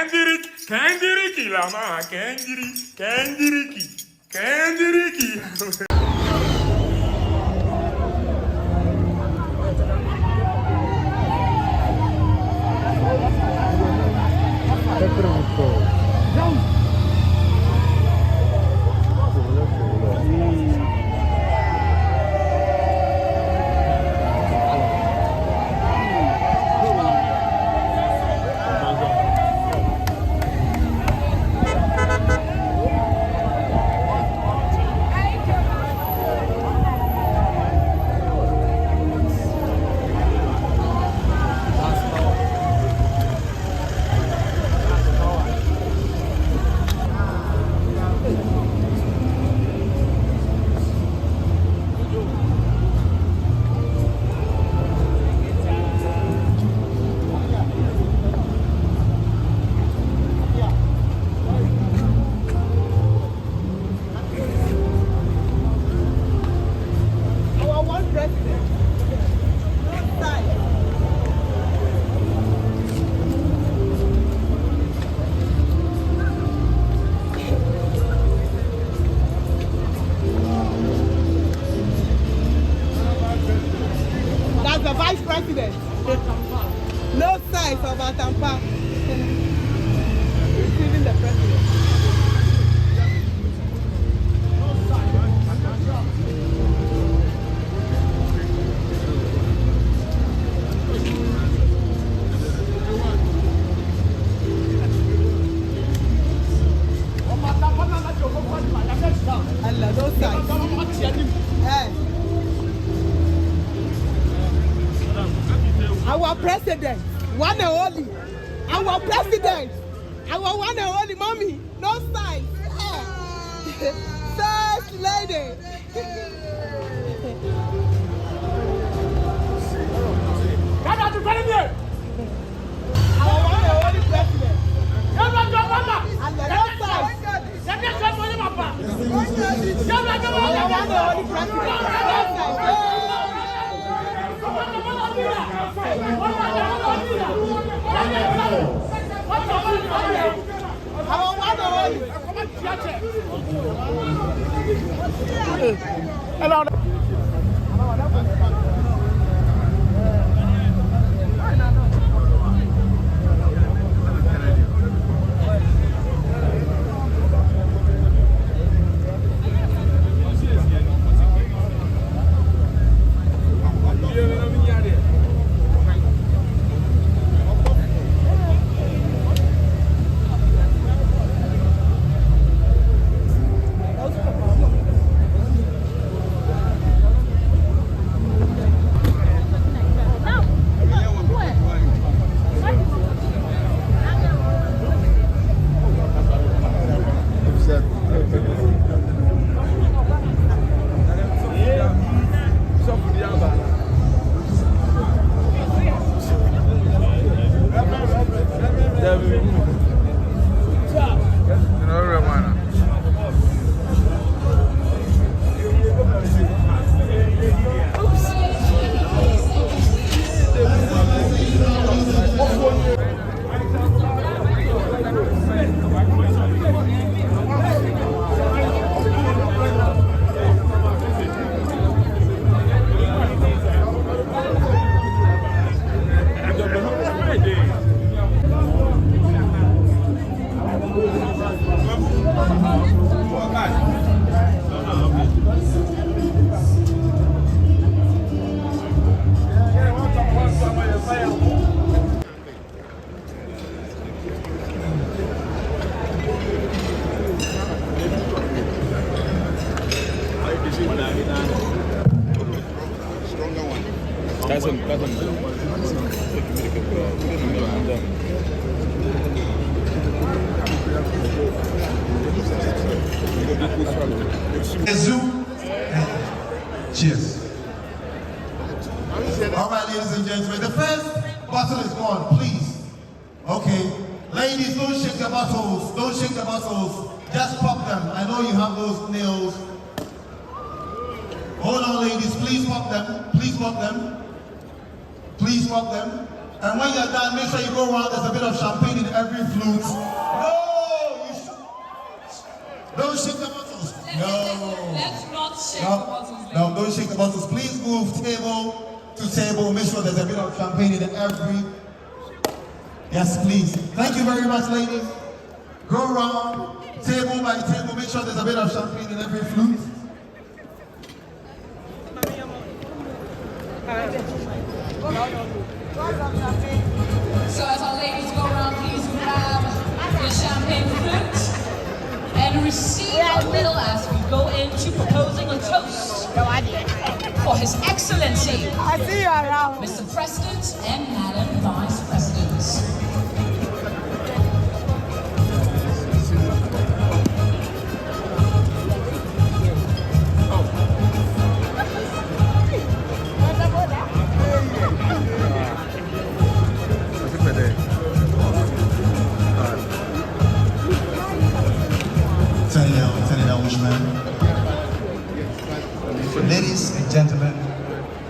Kendiriki lama, kendiriki. The vice president. No size of Atampa. Receiving the president. Allah, no size. Our president, one and only. Our president, our one and only mommy, no size. First lady. Our one and only president. And the no size. Our one and only president. Hello. Cheers. All right, ladies and gentlemen, the first bottle is gone, please. Okay, ladies, don't shake the bottles. Don't shake the bottles. Just pop them. I know you have those nails. Hold on, ladies. Please pop them. Please pop them. Please pop them. And when you're done, make sure you go around. There's a bit of champagne in every flute. No, you should. Don't shake the bottles. No. Let's not shake the bottles. No, don't shake the bottles. Please move table to table. Make sure there's a bit of champagne in every. Yes, please. Thank you very much, ladies. Go around, table by table. Make sure there's a bit of champagne in every flute. So as our ladies go around, please grab the champagne flute and receive a little as we go into proposing a toast for His Excellency, Mr. President and Madam Vice President. Turn it down, Wishman. Ladies and gentlemen,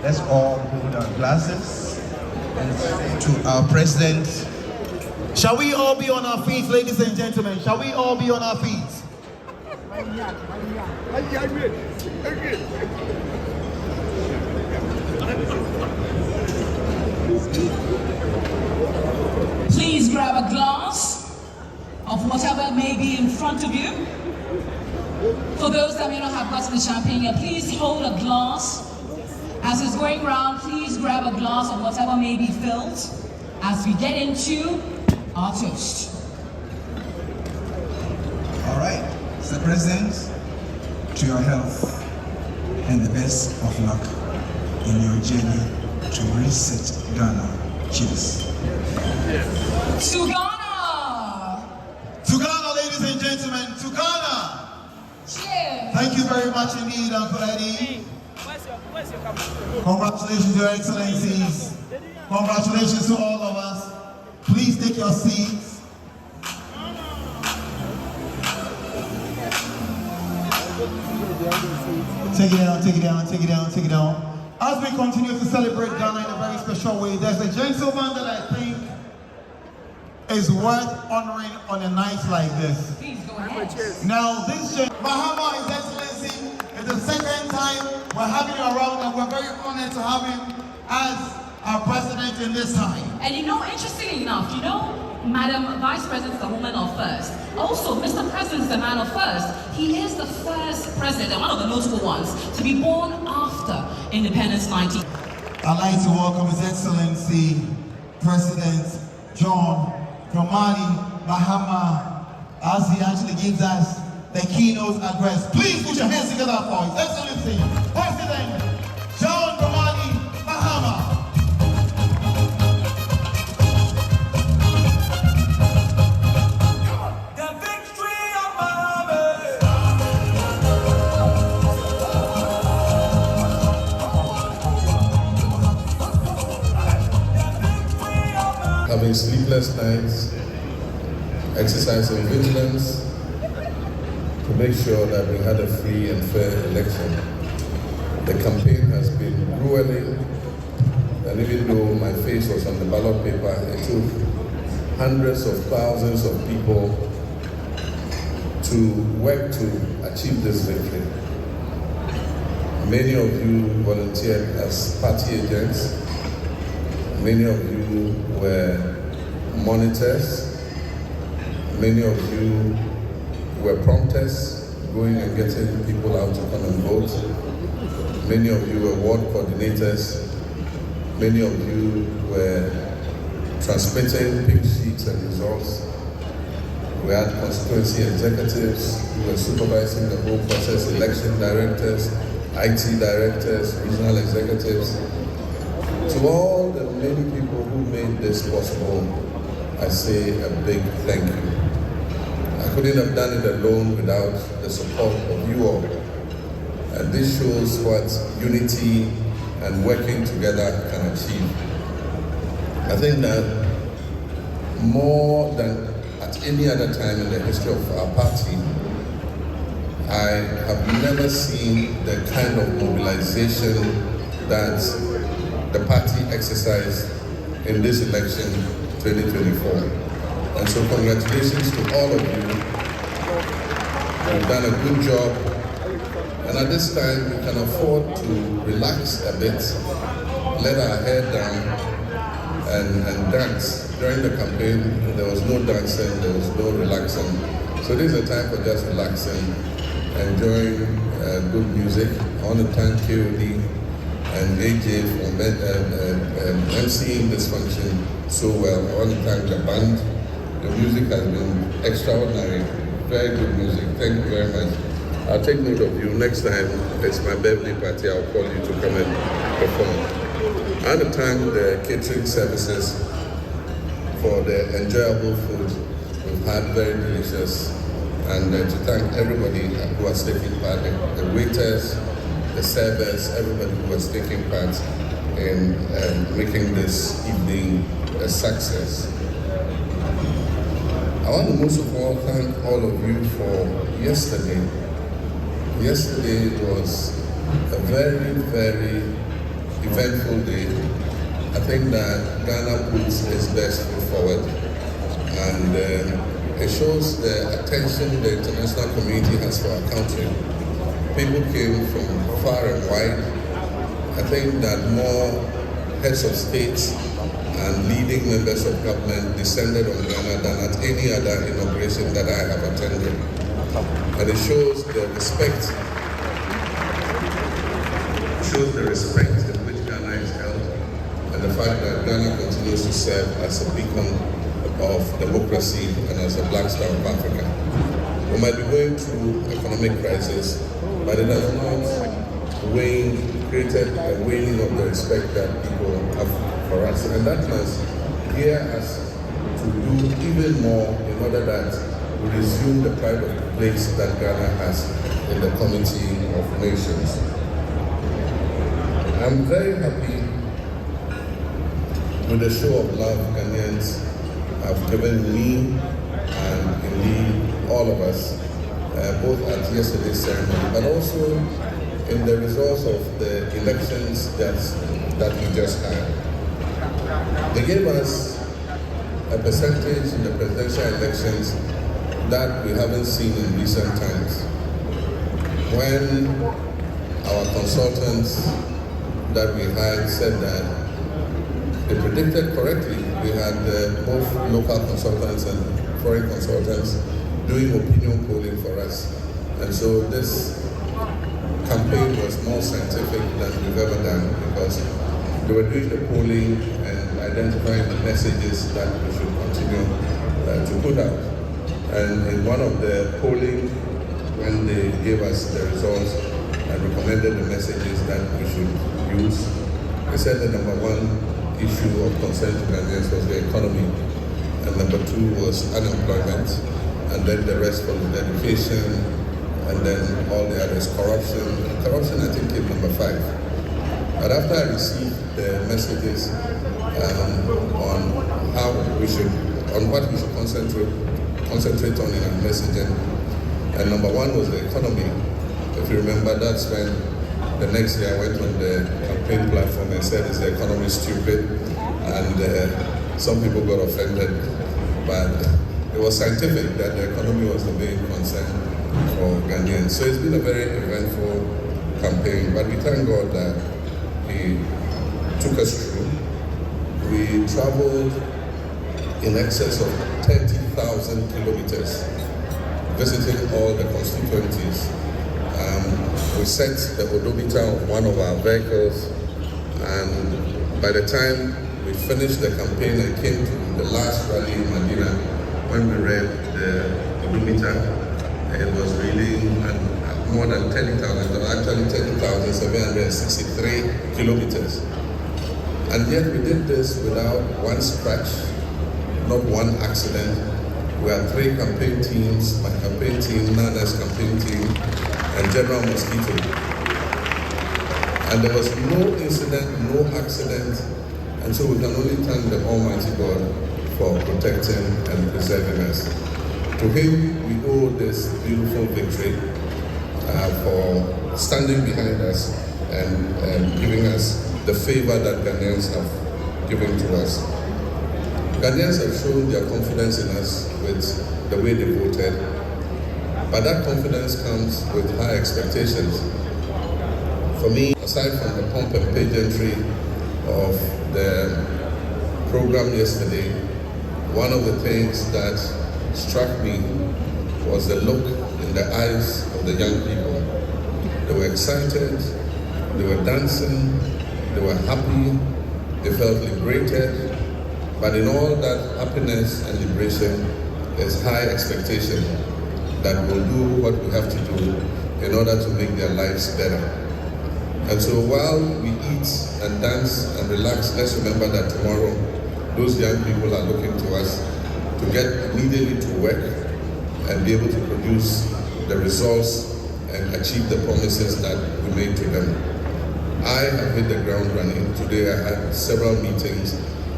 let's all hold our glasses and say to our president. Shall we all be on our feet, ladies and gentlemen? Shall we all be on our feet? Please grab a glass of whatever may be in front of you. For those that may not have gotten the champagne yet, please hold a glass. As it's going round, please grab a glass of whatever may be filled as we get into our toast. All right, Mr. President, to your health and the best of luck in your journey to reset Ghana. Cheers. To Ghana! To Ghana, ladies and gentlemen, to Ghana! Cheers! Thank you very much indeed, Uncle Eddie. Where's your camera? Congratulations, Your Excellencies. Congratulations to all of us. Please take your seats. Take it down, take it down, take it down, take it down. As we continue to celebrate Ghana in a very special way, there's a gentleman that I think is worth honoring on a night like this. Please go ahead. Now, this Mahama, His Excellency, is the second time we're having him around, and we're very honored to have him as our president in this time. And you know, interestingly enough, you know, Madam Vice President is the woman of first. Also, Mr. President is the man of first. He is the first president, and one of the notable ones, to be born after Independence 19. I'd like to welcome His Excellency, President John Dramani Mahama, as he actually gives us the keynote address. Please put your hands together for His Excellency, President John Dramani Mahama. Having sleepless nights, exercising vigilance to make sure that we had a free and fair election. The campaign has been grueling, and even though my face was on the ballot paper, it took hundreds of thousands of people to work to achieve this victory. Many of you volunteered as party agents. Many of you were monitors. Many of you were prompters, going and getting people out to come and vote. Many of you were ward coordinators. Many of you were transmitting pink sheets and results. We had constituency executives who were supervising the whole process, election directors, IT directors, regional executives. To all the many people who made this possible, I say a big thank you. I couldn't have done it alone without the support of you all. And this shows what unity and working together can achieve. I think that more than at any other time in the history of our party, I have never seen the kind of mobilization that the party exercised in this election 2024. And so congratulations to all of you. You've done a good job. And at this time, we can afford to relax a bit, let our hair down, and dance. During the campaign, there was no dancing, there was no relaxing. So this is a time for just relaxing, enjoying good music. I want to thank KOD and AJ for emceeing this function so well. I want to thank the band. The music has been extraordinary, very good music. Thank you very much. I'll take note of you. Next time, it's my birthday party, I'll call you to come and perform. I want to thank the catering services for the enjoyable food we've had, very delicious. And to thank everybody who has taken part, the waiters, the servers, everybody who has taken part in making this evening a success. I want to most of all thank all of you for yesterday. Yesterday was a very, very eventful day. I think that Ghana puts its best foot forward, and it shows the attention the international community has for our country. People came from far and wide. I think that more heads of states and leading members of government descended on Ghana than at any other inauguration that I have attended. And it shows the respect, in which Ghana is held, and the fact that Ghana continues to serve as a beacon of democracy and as a black star of Africa. We might be going through economic crisis, but it has not created a waning of the respect that people have for us. And that must gear us to do even more in order that we resume the pride of place that Ghana has in the community of nations. I'm very happy with the show of love Ghanaians have given me and indeed all of us, both at yesterday's ceremony, but also in the results of the elections that we just had. They gave us a percentage in the presidential elections that we haven't seen in recent times. When our consultants that we had said that they predicted correctly, we had both local consultants and foreign consultants doing opinion polling for us. And so this campaign was more scientific than we've ever done, because they were doing the polling and identifying the messages that we should continue to put out. And in one of the polling, when they gave us the results and recommended the messages that we should use, they said the number one issue of concern to Ghanaians was the economy, and number two was unemployment, and then the rest was education, and then all the others, corruption. Corruption, I think, came number 5. But after I received the messages on what we should concentrate on in our messaging, and number 1 was the economy. If you remember, that's when the next year I went on the campaign platform and said, "Is the economy stupid?" And some people got offended, but it was scientific that the economy was the main concern for Ghanaians. So it's been a very eventful campaign, but we thank God that He took us through. We traveled in excess of 30,000 kilometers, visiting all the constituencies. We set the odometer of one of our vehicles, and by the time we finished the campaign and came to the last rally in Medina, when we read the odometer, it was reading more than 30,000, actually 30,763 kilometers. And yet we did this without one scratch, not one accident. We had 3 campaign teams, my campaign team, Nana's campaign team, and General Mosquito. And there was no incident, no accident, and so we can only thank the Almighty God for protecting and preserving us. To Him we owe this beautiful victory, for standing behind us and giving us the favor that Ghanaians have given to us. Ghanaians have shown their confidence in us with the way they voted, but that confidence comes with high expectations. For me, aside from the pomp and pageantry of the program yesterday, one of the things that struck me was the look in the eyes of the young people. They were excited, they were dancing, they were happy, they felt liberated, but in all that happiness and liberation, there's high expectation that we'll do what we have to do in order to make their lives better. And so while we eat and dance and relax, let's remember that tomorrow, those young people are looking to us to get immediately to work and be able to produce the results and achieve the promises that we made to them. I have hit the ground running. Today I had several meetings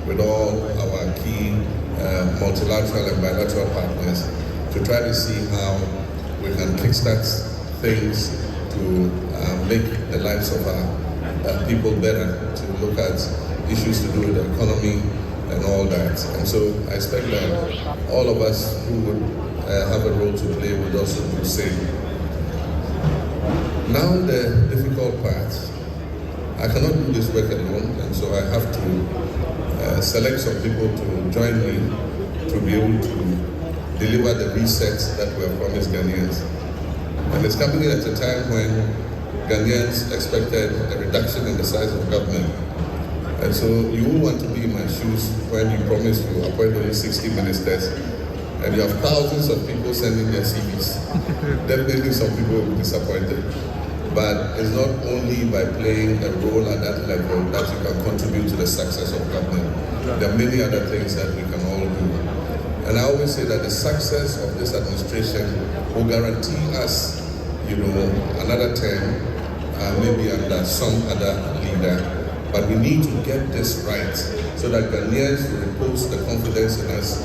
with all our key multilateral and bilateral partners to try to see how we can kickstart things to make the lives of our people better, to look at issues to do with the economy and all that. And so I expect that all of us who would have a role to play would also do the same. Now the difficult part. I cannot do this work alone, and so I have to select some people to join me to be able to deliver the reset that we have promised Ghanaians. And it's coming at a time when Ghanaians expected a reduction in the size of government. And so you will want to be in my shoes when you promise to appoint only 60 ministers, and you have thousands of people sending their CVs. Definitely some people will be disappointed. But it's not only by playing a role at that level that you can contribute to the success of government. There are many other things that we can all do. And I always say that the success of this administration will guarantee us, another term, maybe under some other leader. But we need to get this right so that Ghanaians will repose the confidence in us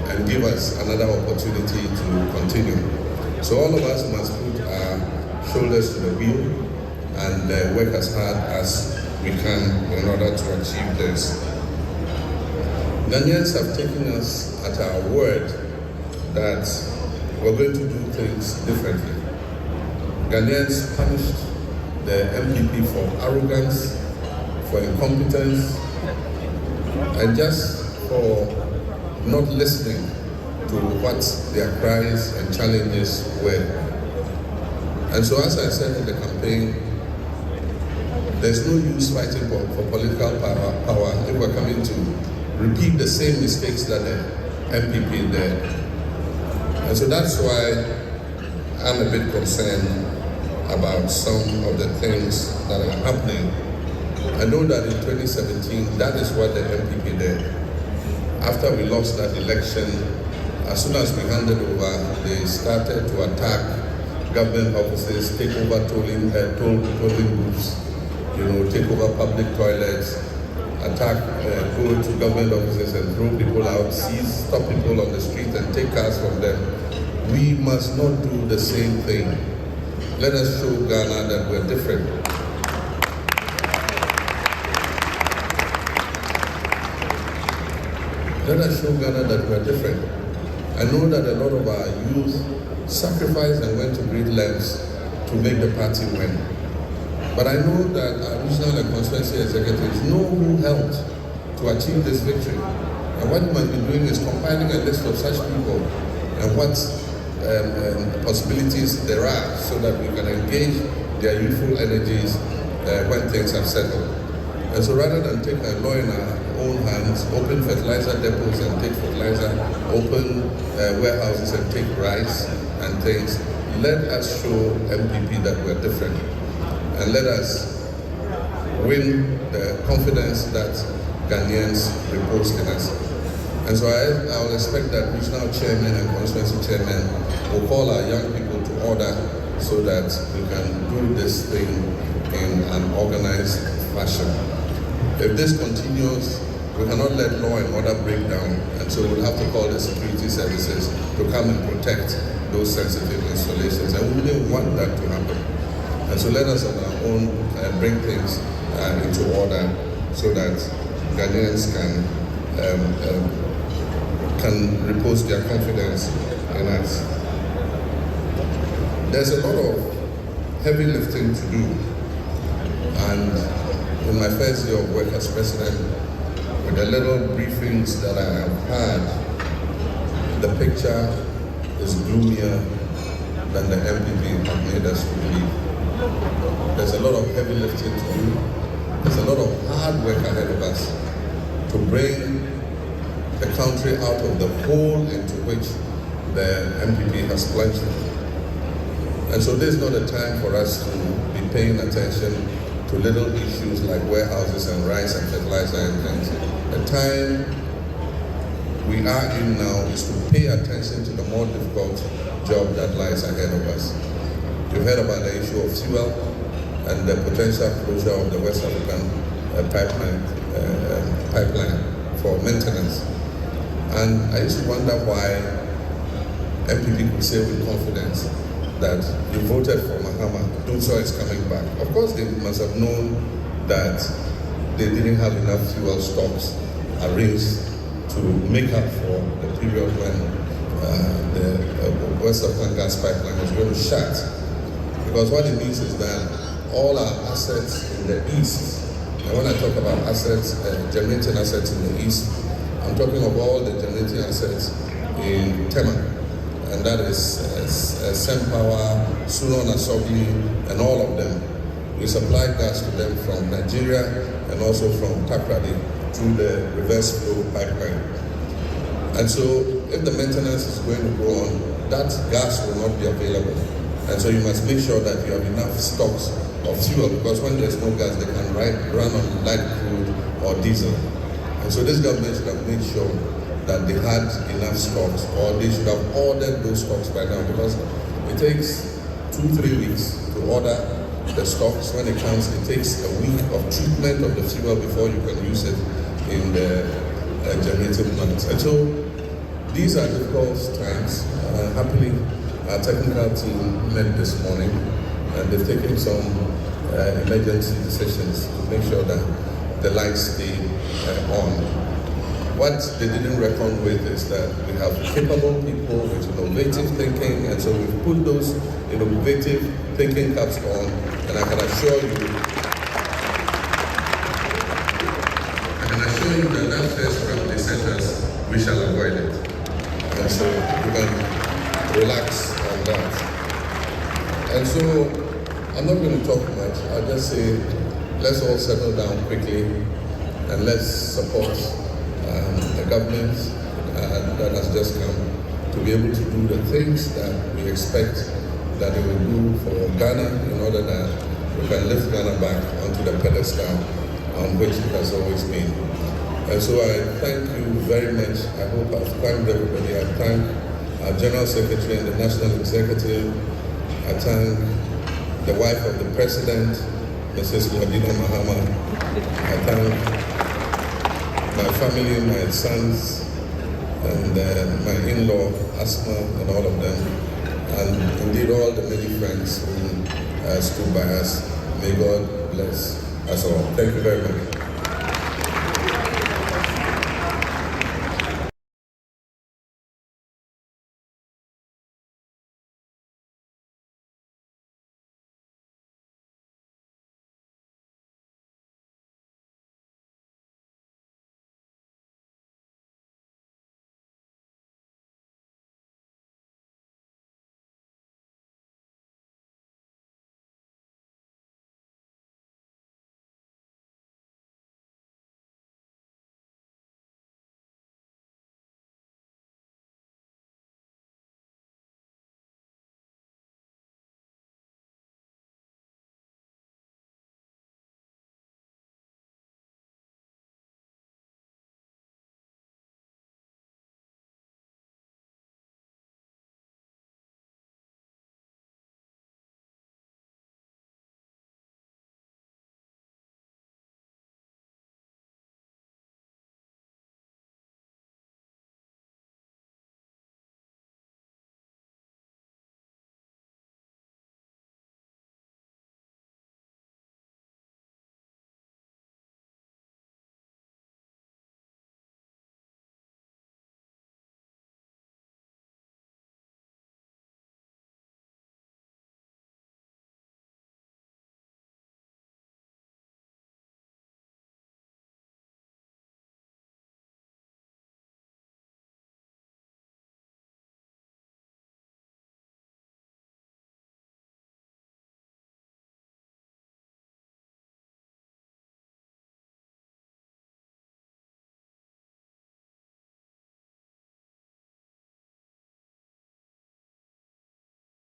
and give us another opportunity to continue. So all of us must put our shoulders to the wheel and work as hard as we can in order to achieve this. Ghanaians have taken us at our word that we're going to do things differently. Ghanaians punished the MPP for arrogance, for incompetence, and just for not listening to what their cries and challenges were. And so as I said in the campaign, there's no use fighting for political power if we're coming to repeat the same mistakes that the MPP did. And so that's why I'm a bit concerned about some of the things that are happening. I know that in 2017, that is what the MPP did. After we lost that election, as soon as we handed over, they started to attack government offices, take over tolling booths, take over public toilets, attack, go to government offices and throw people out, stop people on the street and take cars from them. We must not do the same thing. Let us show Ghana that we're different. Let us show Ghana that we're different. I know that a lot of our youth sacrificed and went to great lengths to make the party win. But I know that our regional and constituency executives know who helped to achieve this victory. And what we must be doing is compiling a list of such people and what possibilities there are so that we can engage their youthful energies when things have settled. And so rather than take a law in our own hands, open fertilizer depots and take fertilizer, open warehouses and take rice and things, let us show MPP that we're different. And let us win the confidence that Ghanaians repose in us. And so I will expect that regional chairmen and constituency chairmen will call our young people to order so that we can do this thing in an organized fashion. If this continues, we cannot let law and order break down, and so we'll have to call the security services to come and protect those sensitive installations, and we didn't want that to happen. And so let us on our own bring things into order so that Ghanaians can repose their confidence in us. There's a lot of heavy lifting to do, and in my first day of work as president, with the little briefings that I have had, the picture is gloomier than the MPP have made us believe. There's a lot of heavy lifting to do. There's a lot of hard work ahead of us to bring the country out of the hole into which the MPP has plunged. And so this is not a time for us to be paying attention to little issues like warehouses and rice and fertilizer and things. The time we are in now is to pay attention to the more difficult job that lies ahead of us. You heard about the issue of fuel and the potential closure of the West African pipeline for maintenance. And I used to wonder why MPP could say with confidence that you voted for Mahama, Dumso is coming back. Of course, they must have known that they didn't have enough fuel stocks arranged to make up for the period when the West African gas pipeline was going to shut. Because what it means is that all our assets in the east, and when I talk about assets, generating assets in the east, I'm talking of all the generating assets in Tema, and that is Sempower, Suno Nasogli, and all of them. We supply gas to them from Nigeria and also from Takrady through the reverse flow pipeline. And so if the maintenance is going to go on, that gas will not be available. And so you must make sure that you have enough stocks of fuel, because when there's no gas, they can run on light crude or diesel. And so this government should have made sure that they had enough stocks, or they should have ordered those stocks by now, because it takes 2-3 weeks to order the stocks. When it comes, it takes a week of treatment of the fuel before you can use it in the generating plants. And so these are difficult times. Happily, our technical team met this morning, and they've taken some emergency decisions to make sure that the lights stay on. What they didn't reckon with is that we have capable people with innovative thinking, and so we've put those innovative thinking caps on, and I can assure you that that first round they sent us, we shall avoid it. And so you can relax on that. And so I'm not going to talk much. I'll just say, let's all settle down quickly and let's support the government that has just come to be able to do the things that we expect that they will do for Ghana, in order that we can lift Ghana back onto the pedestal on which it has always been. And so I thank you very much. I hope I've thanked everybody. I thank our General Secretary and the National Executive. I thank the wife of the President, Mrs. Mahama. I thank my family, my sons, and my in-law, Asma, and all of them, and indeed all the many friends who stood by us. May God bless us all. Thank you very much.